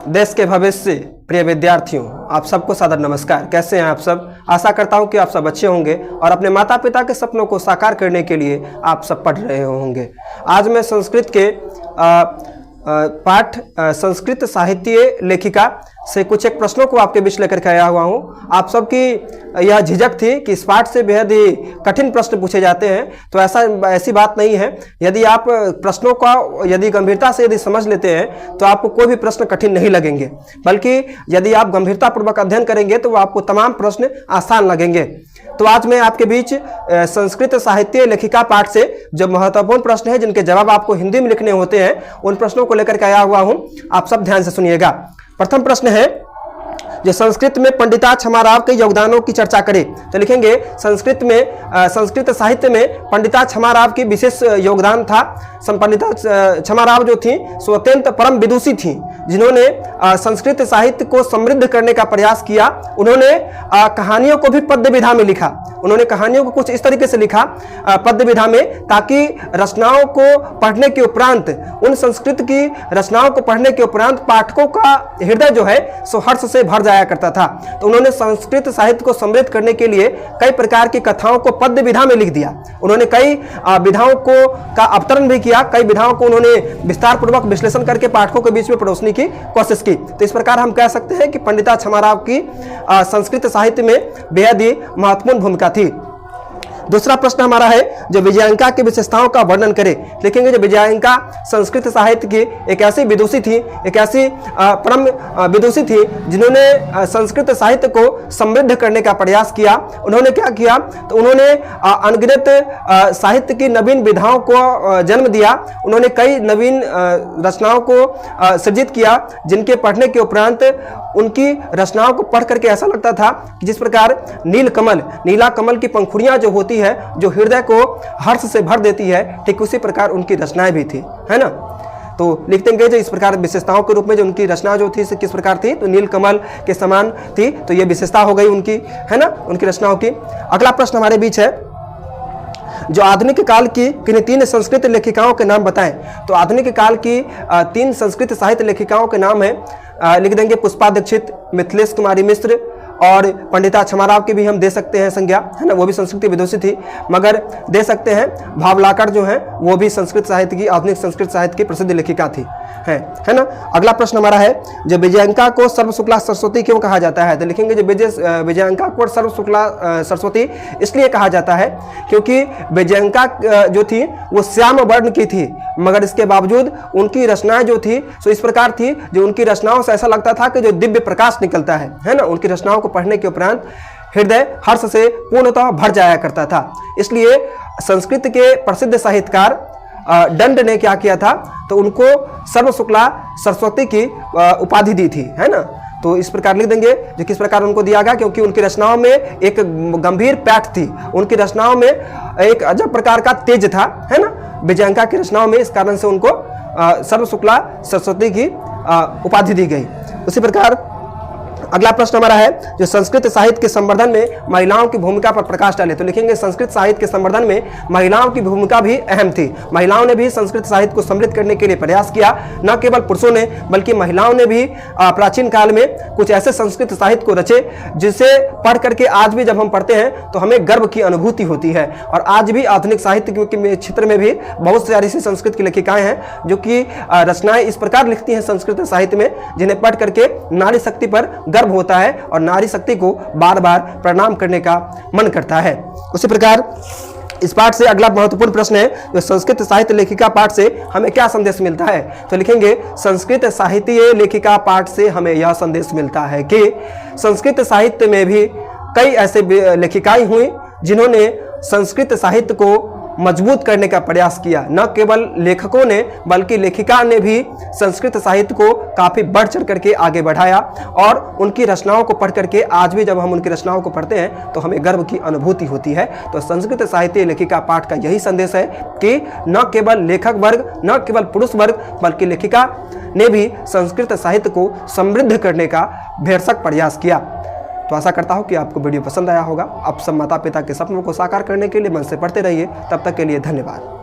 देश के भविष्य प्रिय विद्यार्थियों, आप सबको सादर नमस्कार। कैसे हैं आप सब? आशा करता हूं कि आप सब अच्छे होंगे और अपने माता पिता के सपनों को साकार करने के लिए आप सब पढ़ रहे होंगे। आज मैं संस्कृत के पाठ संस्कृत साहित्य लेखिका से कुछ एक प्रश्नों को आपके बीच लेकर के आया हुआ हूँ। आप सबकी यह झिझक थी कि इस पाठ से बेहद ही कठिन प्रश्न पूछे जाते हैं, तो ऐसी बात नहीं है। यदि आप प्रश्नों का यदि गंभीरता से यदि समझ लेते हैं तो आपको कोई भी प्रश्न कठिन नहीं लगेंगे, बल्कि यदि आप गंभीरतापूर्वक अध्ययन करेंगे तो आपको तमाम प्रश्न आसान लगेंगे। तो आज मैं आपके बीच संस्कृत साहित्य लेखिका पाठ से जो महत्वपूर्ण प्रश्न है, जिनके जवाब आपको हिंदी में लिखने होते हैं, उन प्रश्नों को लेकर के आया हुआ हूं। आप सब ध्यान से सुनिएगा। प्रथम प्रश्न है, जो संस्कृत में पंडिता क्षमाराव के योगदानों की चर्चा करें। तो लिखेंगे संस्कृत में साहित्य में पंडिता क्षमाराव की विशेष योगदान था। पंडिता क्षमाराव जो थी सो अत्यंत परम विदुषी थी, जिन्होंने संस्कृत साहित्य को समृद्ध करने का प्रयास किया। उन्होंने कहानियों को भी पद्य विधा में लिखा। उन्होंने कहानियों को कुछ इस तरीके से लिखा पद्य विधा में, ताकि रचनाओं को पढ़ने के उपरांत, उन संस्कृत की रचनाओं को पढ़ने के उपरांत पाठकों का हृदय जो है सो हर्ष से भर जाया करता था। तो उन्होंने संस्कृत साहित्य को समृद्ध करने के लिए कई प्रकार की कथाओं को पद्य विधा में लिख दिया। उन्होंने कई विधाओं का अवतरण भी किया, कई विधाओं को उन्होंने विस्तार पूर्वक विश्लेषण करके पाठकों के बीच में परोसने की कोशिश की। तो इस प्रकार हम कह सकते हैं कि पंडिता क्षमाराव की संस्कृत साहित्य में बेहद ही महत्वपूर्ण भूमिका थी। दूसरा प्रश्न हमारा है, जो विजयांका की विशेषताओं का वर्णन करें। लिखेंगे जो विजयांका संस्कृत साहित्य की एक ऐसी विदुषी थी, एक ऐसी परम विदुषी थी, जिन्होंने संस्कृत साहित्य को समृद्ध करने का प्रयास किया। उन्होंने क्या किया, तो उन्होंने अनगिनत साहित्य की नवीन विधाओं को जन्म दिया। उन्होंने कई नवीन रचनाओं को सृजित किया, जिनके पढ़ने के उपरांत उनकी रचनाओं को पढ़ करके ऐसा लगता था कि जिस प्रकार नीला कमल की पंखुड़ियां जो होती है, जो हृदय को हर्ष से भर देती है, ठीक उसी प्रकार उनकी रचनाएं भी थी, है ना। तो लिखते हैं जो इस प्रकार विशेषताओं के रूप में जो उनकी रचना जो थी किस प्रकार थी, तो नील कमल के समान थी। तो ये विशेषता हो गई उनकी, है ना, उनकी रचनाओं की। अगला प्रश्न हमारे बीच है, जो आधुनिक काल की किन्हीं 3 संस्कृत लेखिकाओं के नाम बताएं। तो आधुनिक काल की 3 संस्कृत साहित्य लेखिकाओं के नाम है, लिख देंगे पुष्पा दीक्षित, मिथिलेश कुमारी मिश्र और पंडिता क्षमाराव की भी हम दे सकते हैं संज्ञा, है ना, वो भी संस्कृत विदुषी थी। मगर दे सकते हैं भावलाकर जो है वो भी संस्कृत साहित्य की, आधुनिक संस्कृत साहित्य की प्रसिद्ध लेखिका थी, है ना। अगला प्रश्न हमारा है, जो विजयांका को सर्वशुक्ला सरस्वती क्यों कहा जाता है। तो लिखेंगे जो विजयांका को सर्वशुक्ला सरस्वती इसलिए कहा जाता है क्योंकि विजयांका जो थी वो श्याम वर्ण की थी, मगर इसके बावजूद उनकी रचनाएं जो थी सो इस प्रकार थी, जो उनकी रचनाओं से ऐसा लगता था कि जो दिव्य प्रकाश निकलता है ना। उनकी रचनाओं को पढ़ने के उपरांत हृदय हर्ष से पूर्णतः भर जाया करता था। इसलिए संस्कृत के प्रसिद्ध साहित्यकार दंड ने क्या किया था, तो उनको सर्वशुक्ला सरस्वती की उपाधि दी थी, है ना। तो इस प्रकार लिख देंगे जो किस प्रकार उनको दिया गया, क्योंकि उनकी रचनाओं में एक गंभीर पैठ थी, उनकी रचनाओं में एक अजब प्रकार का तेज था, है ना, विजयांका की रचनाओं में। इस कारण से उनको सर्वशुक्ला सरस्वती की उपाधि दी गई। उसी प्रकार अगला प्रश्न हमारा है, जो संस्कृत साहित्य के संवर्धन में महिलाओं की भूमिका पर प्रकाश डाले। तो लिखेंगे संस्कृत साहित्य के संवर्धन में महिलाओं की भूमिका भी अहम थी। महिलाओं ने भी संस्कृत साहित्य को समृद्ध करने के लिए प्रयास किया। न केवल पुरुषों ने, बल्कि महिलाओं ने भी प्राचीन काल में कुछ ऐसे संस्कृत साहित्य को रचे, जिसे पढ़ करके आज भी जब हम पढ़ते हैं तो हमें गर्व की अनुभूति होती है। और आज भी आधुनिक साहित्य के क्षेत्र में भी बहुत सारी ऐसी संस्कृत की लेखिकाएं हैं जो कि रचनाएं इस प्रकार लिखती हैं संस्कृत साहित्य में, जिन्हें पढ़ करके नारी शक्ति पर गर्व होता है और नारी शक्ति को बार बार प्रणाम करने का मन करता है। उसी प्रकार इस पाठ से अगला महत्वपूर्ण प्रश्न है, जो संस्कृत साहित्य लेखिका पाठ से हमें क्या संदेश मिलता है। तो लिखेंगे संस्कृत साहित्य लेखिका पाठ से हमें यह संदेश मिलता है कि संस्कृत साहित्य में भी कई ऐसे लेखिकाएं हुई जिन्होंने संस्कृत साहित्य को मजबूत करने का प्रयास किया। न केवल लेखकों ने, बल्कि लेखिका ने भी संस्कृत साहित्य को काफी बढ़ चढ़ करके आगे बढ़ाया। और उनकी रचनाओं को पढ़ करके आज भी जब हम उनकी रचनाओं को पढ़ते हैं तो हमें गर्व की अनुभूति होती है। तो संस्कृत साहित्य लेखिका पाठ का यही संदेश है कि न केवल लेखक वर्ग, न केवल पुरुष वर्ग, बल्कि लेखिका ने भी संस्कृत साहित्य को समृद्ध करने का भरसक प्रयास किया। तो आशा करता हूँ कि आपको वीडियो पसंद आया होगा। आप सब माता पिता के सपनों को साकार करने के लिए मन से पढ़ते रहिए। तब तक के लिए धन्यवाद।